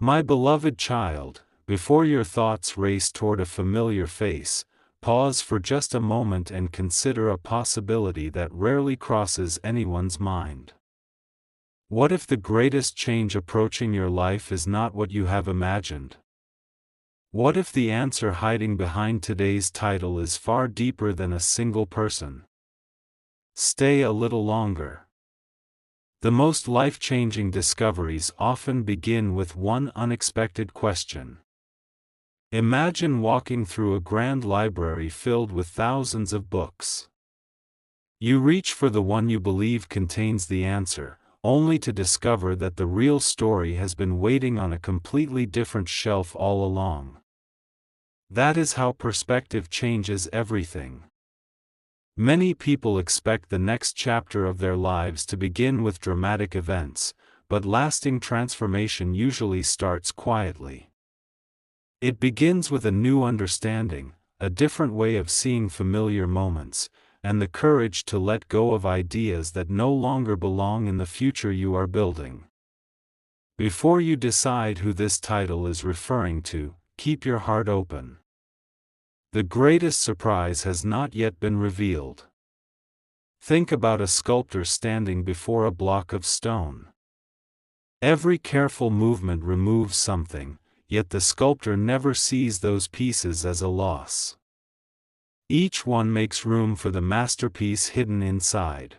My beloved child, before your thoughts race toward a familiar face, pause for just a moment and consider a possibility that rarely crosses anyone's mind. What if the greatest change approaching your life is not what you have imagined? What if the answer hiding behind today's title is far deeper than a single person? Stay a little longer. The most life-changing discoveries often begin with one unexpected question. Imagine walking through a grand library filled with thousands of books. You reach for the one you believe contains the answer, only to discover that the real story has been waiting on a completely different shelf all along. That is how perspective changes everything. Many people expect the next chapter of their lives to begin with dramatic events, but lasting transformation usually starts quietly. It begins with a new understanding, a different way of seeing familiar moments, and the courage to let go of ideas that no longer belong in the future you are building. Before you decide who this title is referring to, keep your heart open. The greatest surprise has not yet been revealed. Think about a sculptor standing before a block of stone. Every careful movement removes something, yet the sculptor never sees those pieces as a loss. Each one makes room for the masterpiece hidden inside.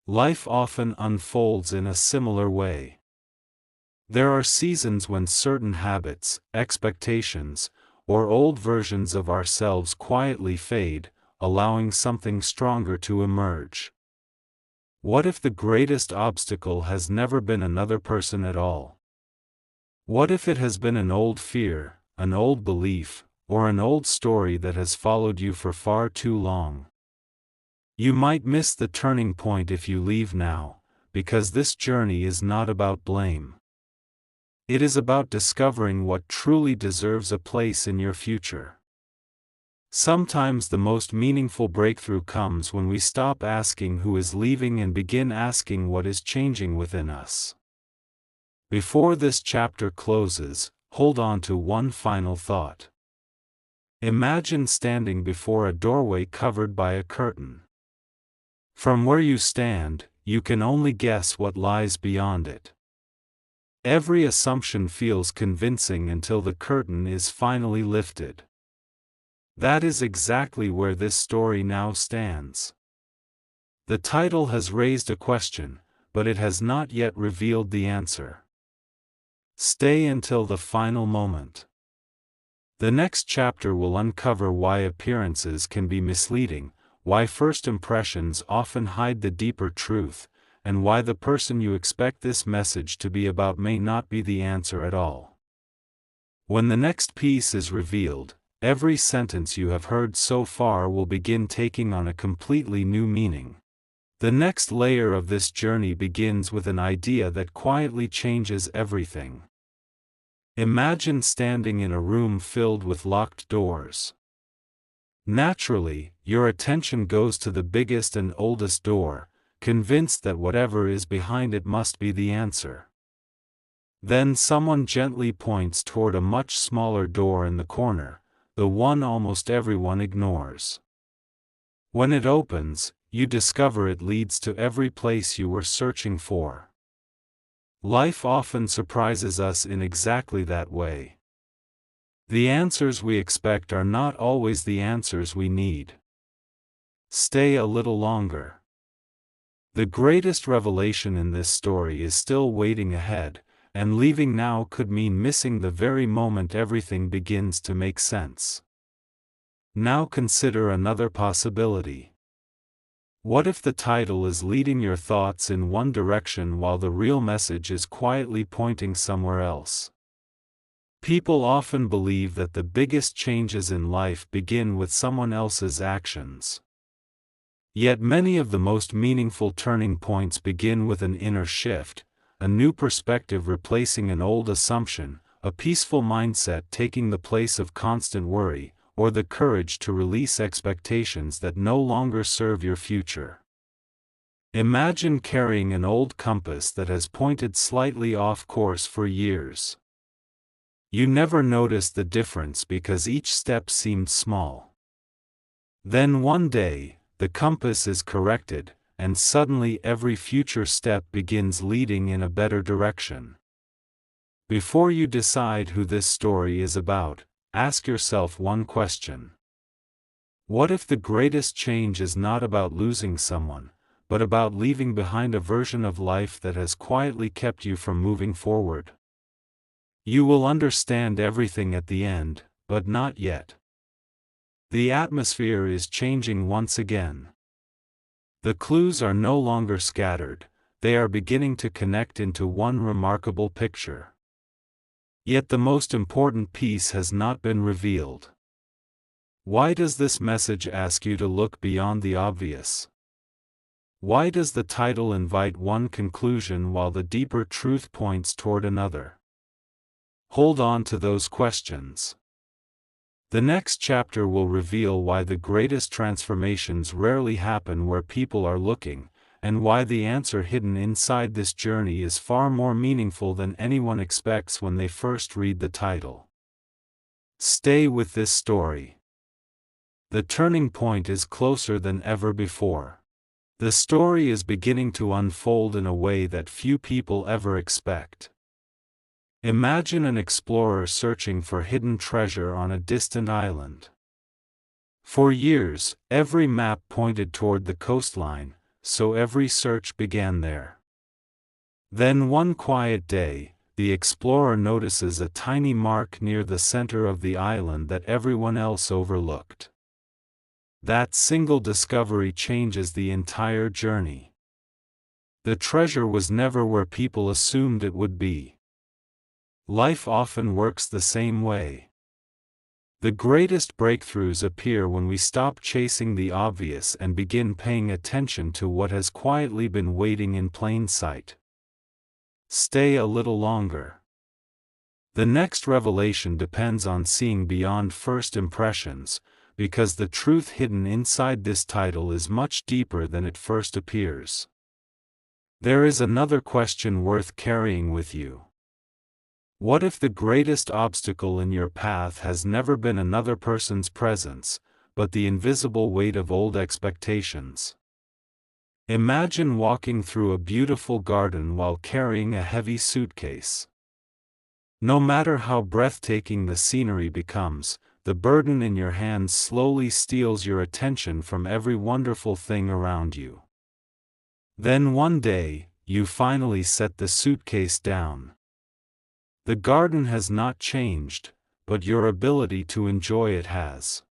Life often unfolds in a similar way. There are seasons when certain habits, expectations, or old versions of ourselves quietly fade, allowing something stronger to emerge. What if the greatest obstacle has never been another person at all? What if it has been an old fear, an old belief, or an old story that has followed you for far too long? You might miss the turning point if you leave now, because this journey is not about blame. It is about discovering what truly deserves a place in your future. Sometimes the most meaningful breakthrough comes when we stop asking who is leaving and begin asking what is changing within us. Before this chapter closes, hold on to one final thought. Imagine standing before a doorway covered by a curtain. From where you stand, you can only guess what lies beyond it. Every assumption feels convincing until the curtain is finally lifted. That is exactly where this story now stands. The title has raised a question, but it has not yet revealed the answer. Stay until the final moment. The next chapter will uncover why appearances can be misleading, why first impressions often hide the deeper truth, and why the person you expect this message to be about may not be the answer at all. When the next piece is revealed, every sentence you have heard so far will begin taking on a completely new meaning. The next layer of this journey begins with an idea that quietly changes everything. Imagine standing in a room filled with locked doors. Naturally, your attention goes to the biggest and oldest door, convinced that whatever is behind it must be the answer. Then someone gently points toward a much smaller door in the corner, the one almost everyone ignores. When it opens, you discover it leads to every place you were searching for. Life often surprises us in exactly that way. The answers we expect are not always the answers we need. Stay a little longer. The greatest revelation in this story is still waiting ahead, and leaving now could mean missing the very moment everything begins to make sense. Now consider another possibility. What if the title is leading your thoughts in one direction while the real message is quietly pointing somewhere else? People often believe that the biggest changes in life begin with someone else's actions. Yet many of the most meaningful turning points begin with an inner shift, a new perspective replacing an old assumption, a peaceful mindset taking the place of constant worry, or the courage to release expectations that no longer serve your future. Imagine carrying an old compass that has pointed slightly off course for years. You never noticed the difference because each step seemed small. Then one day, the compass is corrected, and suddenly every future step begins leading in a better direction. Before you decide who this story is about, ask yourself one question. What if the greatest change is not about losing someone, but about leaving behind a version of life that has quietly kept you from moving forward? You will understand everything at the end, but not yet. The atmosphere is changing once again. The clues are no longer scattered, they are beginning to connect into one remarkable picture. Yet the most important piece has not been revealed. Why does this message ask you to look beyond the obvious? Why does the title invite one conclusion while the deeper truth points toward another? Hold on to those questions. The next chapter will reveal why the greatest transformations rarely happen where people are looking, and why the answer hidden inside this journey is far more meaningful than anyone expects when they first read the title. Stay with this story. The turning point is closer than ever before. The story is beginning to unfold in a way that few people ever expect. Imagine an explorer searching for hidden treasure on a distant island. For years, every map pointed toward the coastline, so every search began there. Then one quiet day, the explorer notices a tiny mark near the center of the island that everyone else overlooked. That single discovery changes the entire journey. The treasure was never where people assumed it would be. Life often works the same way. The greatest breakthroughs appear when we stop chasing the obvious and begin paying attention to what has quietly been waiting in plain sight. Stay a little longer. The next revelation depends on seeing beyond first impressions, because the truth hidden inside this title is much deeper than it first appears. There is another question worth carrying with you. What if the greatest obstacle in your path has never been another person's presence, but the invisible weight of old expectations? Imagine walking through a beautiful garden while carrying a heavy suitcase. No matter how breathtaking the scenery becomes, the burden in your hands slowly steals your attention from every wonderful thing around you. Then one day, you finally set the suitcase down. The garden has not changed, but your ability to enjoy it has.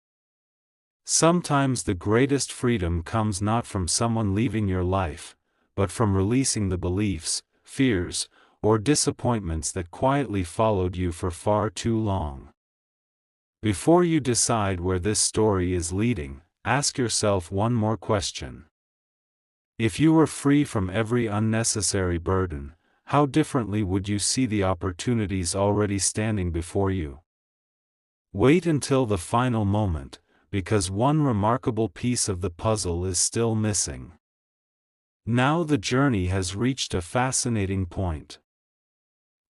Sometimes the greatest freedom comes not from someone leaving your life, but from releasing the beliefs, fears, or disappointments that quietly followed you for far too long. Before you decide where this story is leading, ask yourself one more question. If you were free from every unnecessary burden, how differently would you see the opportunities already standing before you? Wait until the final moment, because one remarkable piece of the puzzle is still missing. Now the journey has reached a fascinating point.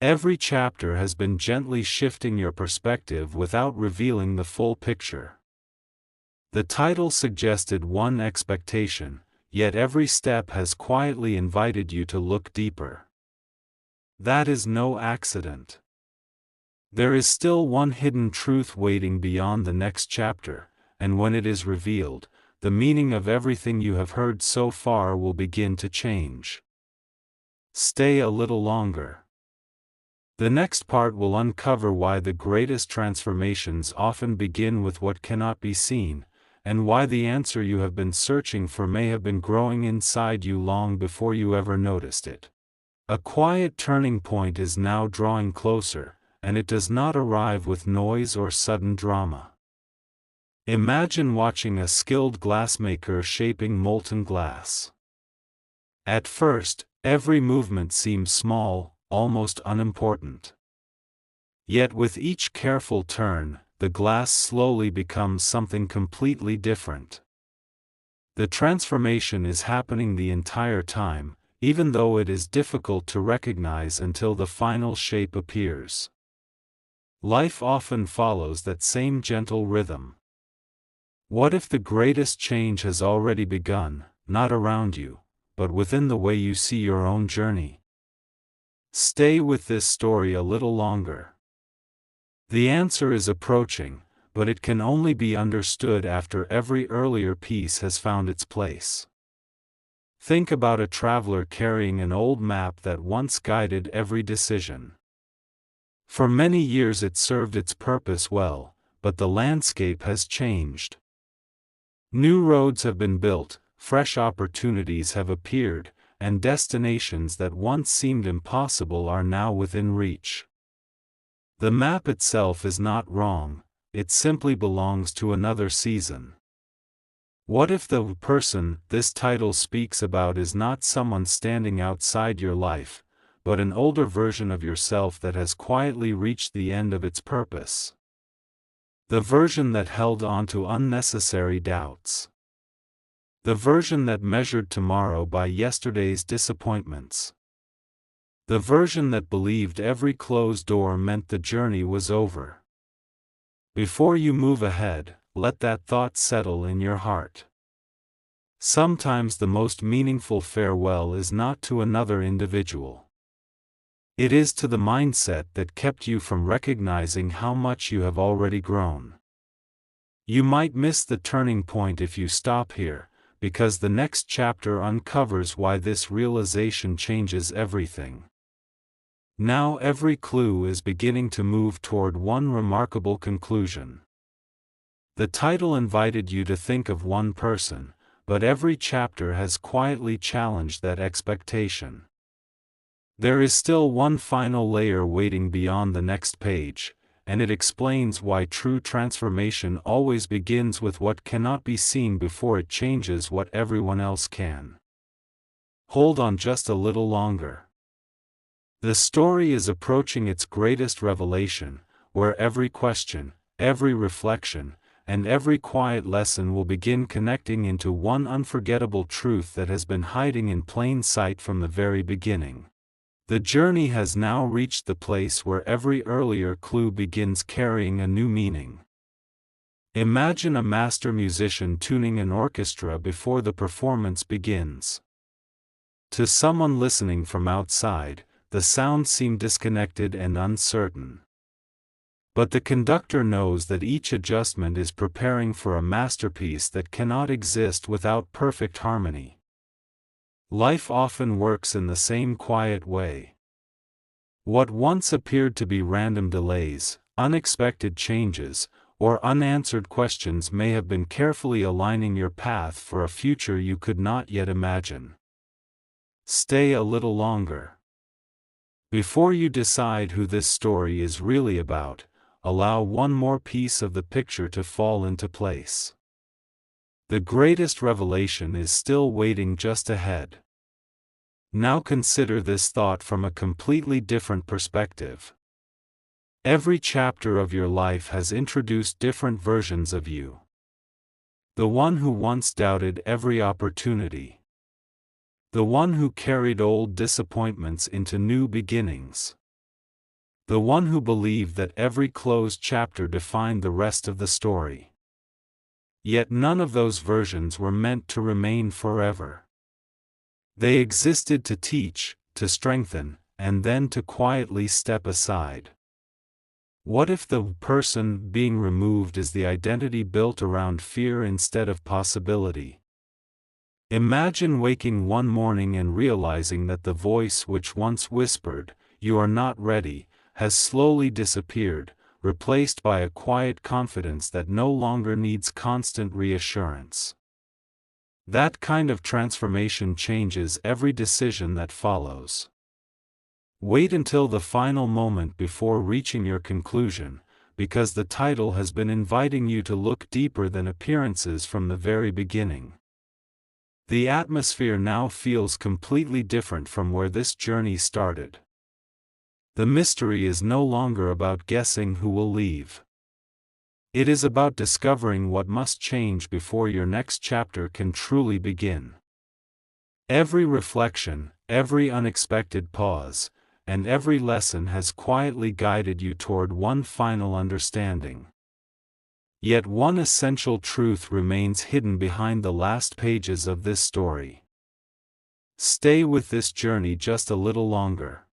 Every chapter has been gently shifting your perspective without revealing the full picture. The title suggested one expectation, yet every step has quietly invited you to look deeper. That is no accident. There is still one hidden truth waiting beyond the next chapter, and when it is revealed, the meaning of everything you have heard so far will begin to change. Stay a little longer. The next part will uncover why the greatest transformations often begin with what cannot be seen, and why the answer you have been searching for may have been growing inside you long before you ever noticed it. A quiet turning point is now drawing closer, and it does not arrive with noise or sudden drama. Imagine watching a skilled glassmaker shaping molten glass. At first, every movement seems small, almost unimportant. Yet with each careful turn, the glass slowly becomes something completely different. The transformation is happening the entire time, even though it is difficult to recognize until the final shape appears. Life often follows that same gentle rhythm. What if the greatest change has already begun, not around you, but within the way you see your own journey? Stay with this story a little longer. The answer is approaching, but it can only be understood after every earlier piece has found its place. Think about a traveler carrying an old map that once guided every decision. For many years it served its purpose well, but the landscape has changed. New roads have been built, fresh opportunities have appeared, and destinations that once seemed impossible are now within reach. The map itself is not wrong, it simply belongs to another season. What if the person this title speaks about is not someone standing outside your life, but an older version of yourself that has quietly reached the end of its purpose? The version that held on to unnecessary doubts. The version that measured tomorrow by yesterday's disappointments. The version that believed every closed door meant the journey was over. Before you move ahead, let that thought settle in your heart. Sometimes the most meaningful farewell is not to another individual. It is to the mindset that kept you from recognizing how much you have already grown. You might miss the turning point if you stop here, because the next chapter uncovers why this realization changes everything. Now every clue is beginning to move toward one remarkable conclusion. The title invited you to think of one person, but every chapter has quietly challenged that expectation. There is still one final layer waiting beyond the next page, and it explains why true transformation always begins with what cannot be seen before it changes what everyone else can. Hold on just a little longer. The story is approaching its greatest revelation, where every question, every reflection, and every quiet lesson will begin connecting into one unforgettable truth that has been hiding in plain sight from the very beginning. The journey has now reached the place where every earlier clue begins carrying a new meaning. Imagine a master musician tuning an orchestra before the performance begins. To someone listening from outside, the sounds seem disconnected and uncertain. But the conductor knows that each adjustment is preparing for a masterpiece that cannot exist without perfect harmony. Life often works in the same quiet way. What once appeared to be random delays, unexpected changes, or unanswered questions may have been carefully aligning your path for a future you could not yet imagine. Stay a little longer. Before you decide who this story is really about, allow one more piece of the picture to fall into place. The greatest revelation is still waiting just ahead. Now consider this thought from a completely different perspective. Every chapter of your life has introduced different versions of you. The one who once doubted every opportunity. The one who carried old disappointments into new beginnings. The one who believed that every closed chapter defined the rest of the story. Yet none of those versions were meant to remain forever. They existed to teach, to strengthen, and then to quietly step aside. What if the person being removed is the identity built around fear instead of possibility? Imagine waking one morning and realizing that the voice which once whispered, "You are not ready," has slowly disappeared, replaced by a quiet confidence that no longer needs constant reassurance. That kind of transformation changes every decision that follows. Wait until the final moment before reaching your conclusion, because the title has been inviting you to look deeper than appearances from the very beginning. The atmosphere now feels completely different from where this journey started. The mystery is no longer about guessing who will leave. It is about discovering what must change before your next chapter can truly begin. Every reflection, every unexpected pause, and every lesson has quietly guided you toward one final understanding. Yet one essential truth remains hidden behind the last pages of this story. Stay with this journey just a little longer.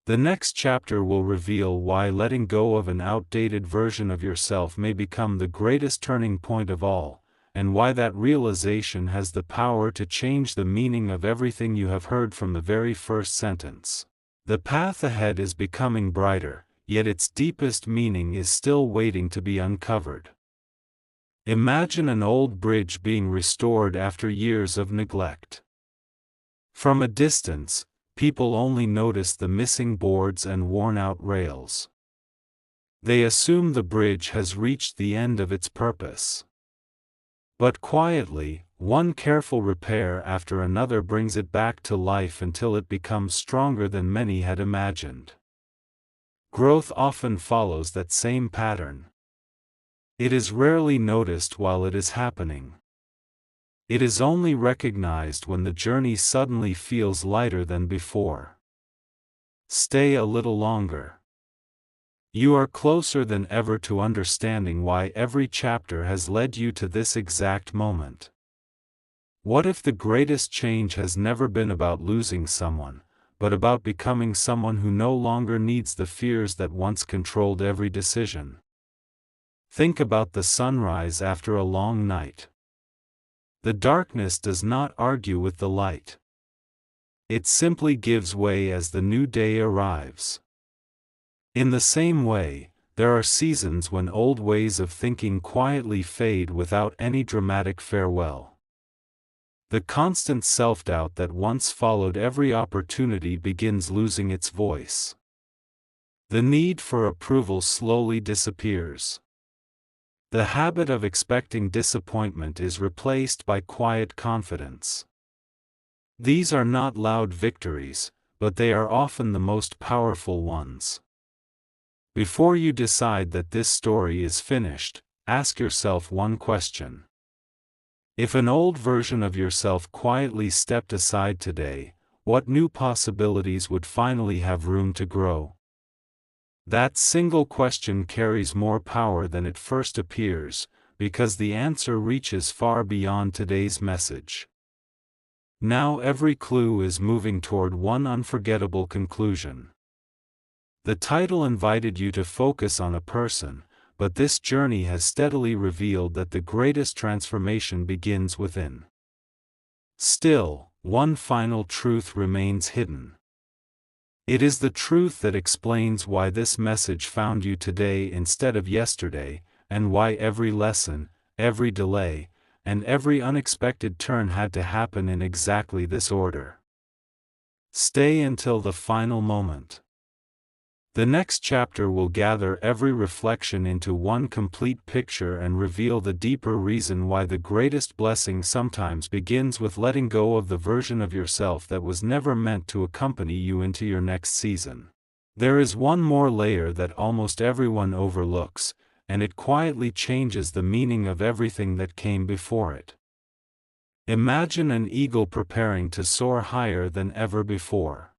The next chapter will reveal why letting go of an outdated version of yourself may become the greatest turning point of all, and why that realization has the power to change the meaning of everything you have heard from the very first sentence. The path ahead is becoming brighter, yet its deepest meaning is still waiting to be uncovered. Imagine an old bridge being restored after years of neglect. From a distance, people only notice the missing boards and worn-out rails. They assume the bridge has reached the end of its purpose. But quietly, one careful repair after another brings it back to life until it becomes stronger than many had imagined. Growth often follows that same pattern. It is rarely noticed while it is happening. It is only recognized when the journey suddenly feels lighter than before. Stay a little longer. You are closer than ever to understanding why every chapter has led you to this exact moment. What if the greatest change has never been about losing someone, but about becoming someone who no longer needs the fears that once controlled every decision? Think about the sunrise after a long night. The darkness does not argue with the light. It simply gives way as the new day arrives. In the same way, there are seasons when old ways of thinking quietly fade without any dramatic farewell. The constant self-doubt that once followed every opportunity begins losing its voice. The need for approval slowly disappears. The habit of expecting disappointment is replaced by quiet confidence. These are not loud victories, but they are often the most powerful ones. Before you decide that this story is finished, ask yourself one question. If an old version of yourself quietly stepped aside today, what new possibilities would finally have room to grow? That single question carries more power than it first appears, because the answer reaches far beyond today's message. Now every clue is moving toward one unforgettable conclusion. The title invited you to focus on a person, but this journey has steadily revealed that the greatest transformation begins within. Still, one final truth remains hidden. It is the truth that explains why this message found you today instead of yesterday, and why every lesson, every delay, and every unexpected turn had to happen in exactly this order. Stay until the final moment. The next chapter will gather every reflection into one complete picture and reveal the deeper reason why the greatest blessing sometimes begins with letting go of the version of yourself that was never meant to accompany you into your next season. There is one more layer that almost everyone overlooks, and it quietly changes the meaning of everything that came before it. Imagine an eagle preparing to soar higher than ever before.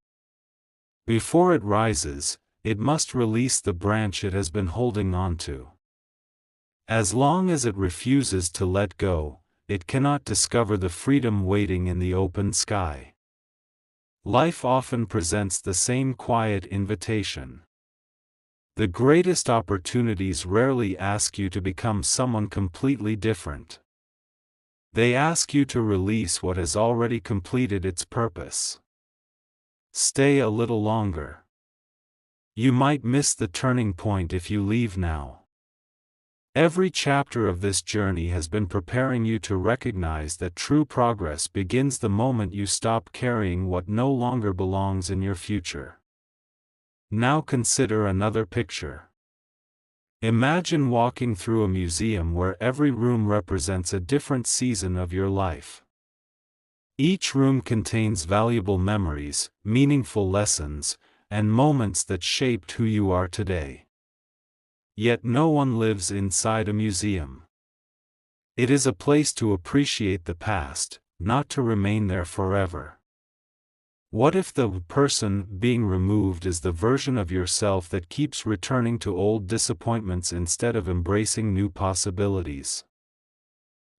Before it rises, it must release the branch it has been holding onto. As long as it refuses to let go, it cannot discover the freedom waiting in the open sky. Life often presents the same quiet invitation. The greatest opportunities rarely ask you to become someone completely different. They ask you to release what has already completed its purpose. Stay a little longer. You might miss the turning point if you leave now. Every chapter of this journey has been preparing you to recognize that true progress begins the moment you stop carrying what no longer belongs in your future. Now consider another picture. Imagine walking through a museum where every room represents a different season of your life. Each room contains valuable memories, meaningful lessons, and moments that shaped who you are today. Yet no one lives inside a museum. It is a place to appreciate the past, not to remain there forever. What if the person being removed is the version of yourself that keeps returning to old disappointments instead of embracing new possibilities?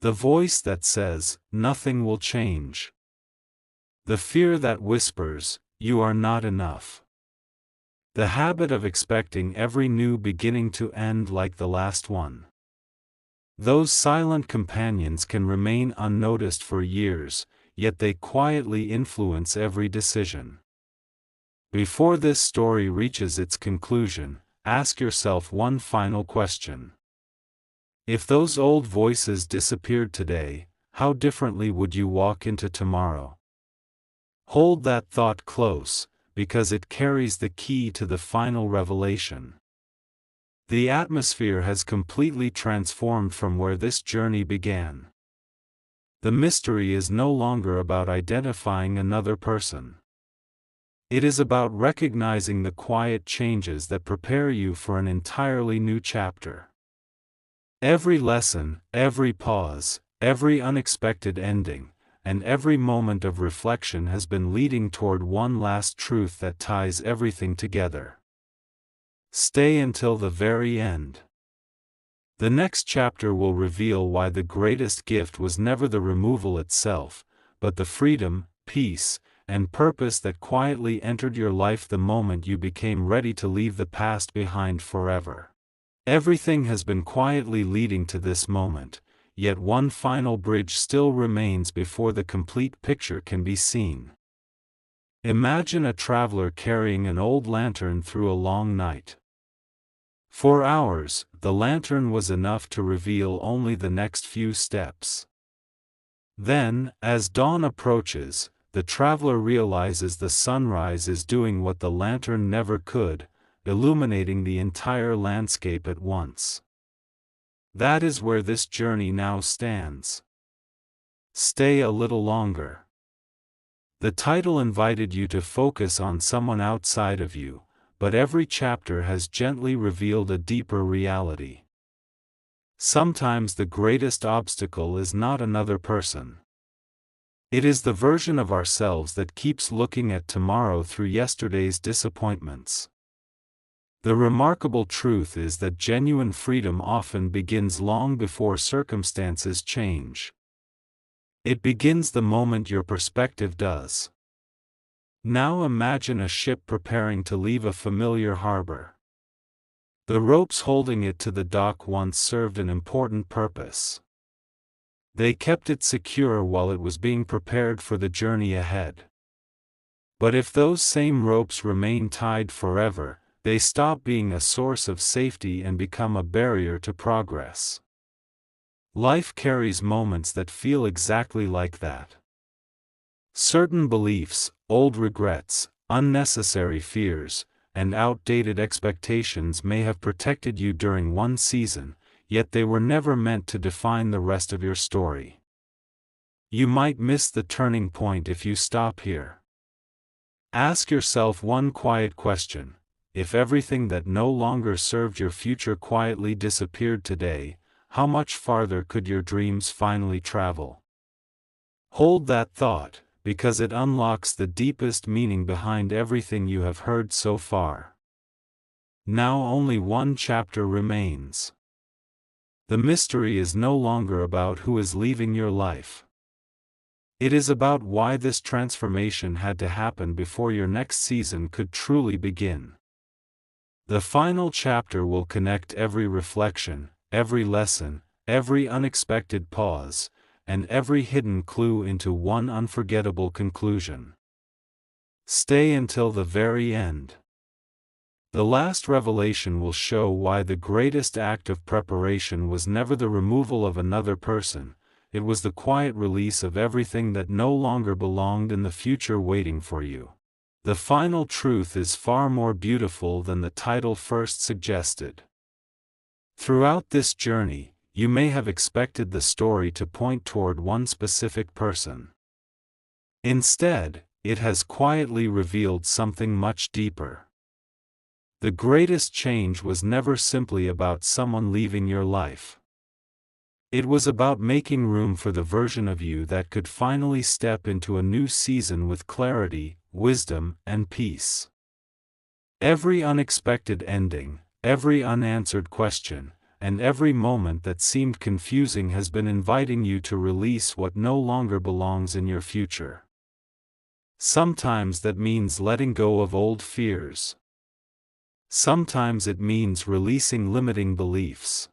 The voice that says, "Nothing will change." The fear that whispers, "You are not enough." The habit of expecting every new beginning to end like the last one. Those silent companions can remain unnoticed for years, yet they quietly influence every decision. Before this story reaches its conclusion, ask yourself one final question. If those old voices disappeared today, how differently would you walk into tomorrow? Hold that thought close, because it carries the key to the final revelation. The atmosphere has completely transformed from where this journey began. The mystery is no longer about identifying another person. It is about recognizing the quiet changes that prepare you for an entirely new chapter. Every lesson, every pause, every unexpected ending, and every moment of reflection has been leading toward one last truth that ties everything together. Stay until the very end. The next chapter will reveal why the greatest gift was never the removal itself, but the freedom, peace, and purpose that quietly entered your life the moment you became ready to leave the past behind forever. Everything has been quietly leading to this moment, yet one final bridge still remains before the complete picture can be seen. Imagine a traveler carrying an old lantern through a long night. For hours, the lantern was enough to reveal only the next few steps. Then, as dawn approaches, the traveler realizes the sunrise is doing what the lantern never could, illuminating the entire landscape at once. That is where this journey now stands. Stay a little longer. The title invited you to focus on someone outside of you, but every chapter has gently revealed a deeper reality. Sometimes the greatest obstacle is not another person. It is the version of ourselves that keeps looking at tomorrow through yesterday's disappointments. The remarkable truth is that genuine freedom often begins long before circumstances change. It begins the moment your perspective does. Now imagine a ship preparing to leave a familiar harbor. The ropes holding it to the dock once served an important purpose. They kept it secure while it was being prepared for the journey ahead. But if those same ropes remain tied forever, they stop being a source of safety and become a barrier to progress. Life carries moments that feel exactly like that. Certain beliefs, old regrets, unnecessary fears, and outdated expectations may have protected you during one season, yet they were never meant to define the rest of your story. You might miss the turning point if you stop here. Ask yourself one quiet question: if everything that no longer served your future quietly disappeared today, how much farther could your dreams finally travel? Hold that thought, because it unlocks the deepest meaning behind everything you have heard so far. Now only one chapter remains. The mystery is no longer about who is leaving your life. It is about why this transformation had to happen before your next season could truly begin. The final chapter will connect every reflection, every lesson, every unexpected pause, and every hidden clue into one unforgettable conclusion. Stay until the very end. The last revelation will show why the greatest act of preparation was never the removal of another person, it was the quiet release of everything that no longer belonged in the future waiting for you. The final truth is far more beautiful than the title first suggested. Throughout this journey, you may have expected the story to point toward one specific person. Instead, it has quietly revealed something much deeper. The greatest change was never simply about someone leaving your life. It was about making room for the version of you that could finally step into a new season with clarity, wisdom, and peace. Every unexpected ending, every unanswered question, and every moment that seemed confusing has been inviting you to release what no longer belongs in your future. Sometimes that means letting go of old fears. Sometimes it means releasing limiting beliefs.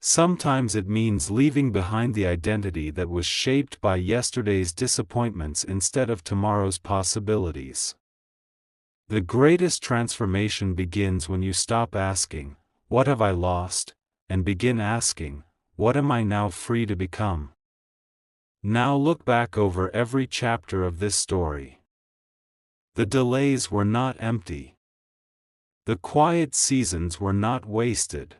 Sometimes it means leaving behind the identity that was shaped by yesterday's disappointments instead of tomorrow's possibilities. The greatest transformation begins when you stop asking, "What have I lost?" and begin asking, "What am I now free to become?" Now look back over every chapter of this story. The delays were not empty. The quiet seasons were not wasted.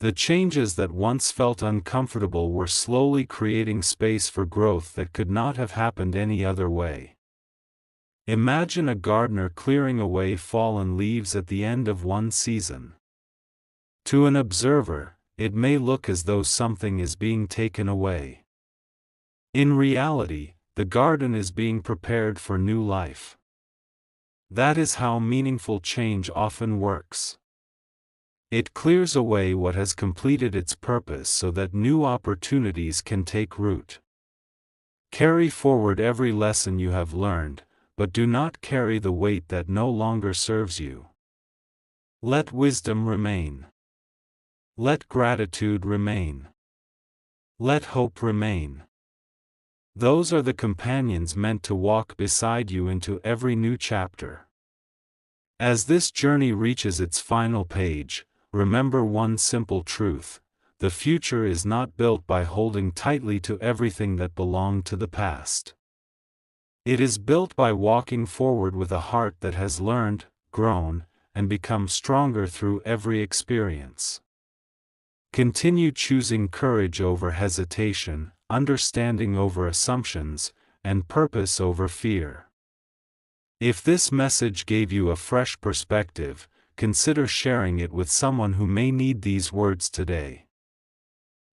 The changes that once felt uncomfortable were slowly creating space for growth that could not have happened any other way. Imagine a gardener clearing away fallen leaves at the end of one season. To an observer, it may look as though something is being taken away. In reality, the garden is being prepared for new life. That is how meaningful change often works. It clears away what has completed its purpose so that new opportunities can take root. Carry forward every lesson you have learned, but do not carry the weight that no longer serves you. Let wisdom remain. Let gratitude remain. Let hope remain. Those are the companions meant to walk beside you into every new chapter. As this journey reaches its final page, remember one simple truth: the future is not built by holding tightly to everything that belonged to the past. It is built by walking forward with a heart that has learned, grown, and become stronger through every experience. Continue choosing courage over hesitation, understanding over assumptions, and purpose over fear. If this message gave you a fresh perspective, consider sharing it with someone who may need these words today.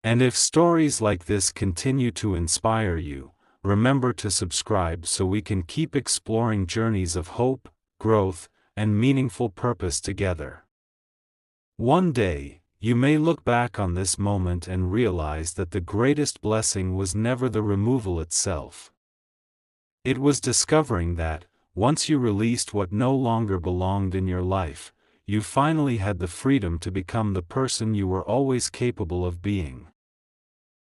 And if stories like this continue to inspire you, remember to subscribe so we can keep exploring journeys of hope, growth, and meaningful purpose together. One day, you may look back on this moment and realize that the greatest blessing was never the removal itself. It was discovering that, once you released what no longer belonged in your life, you finally had the freedom to become the person you were always capable of being.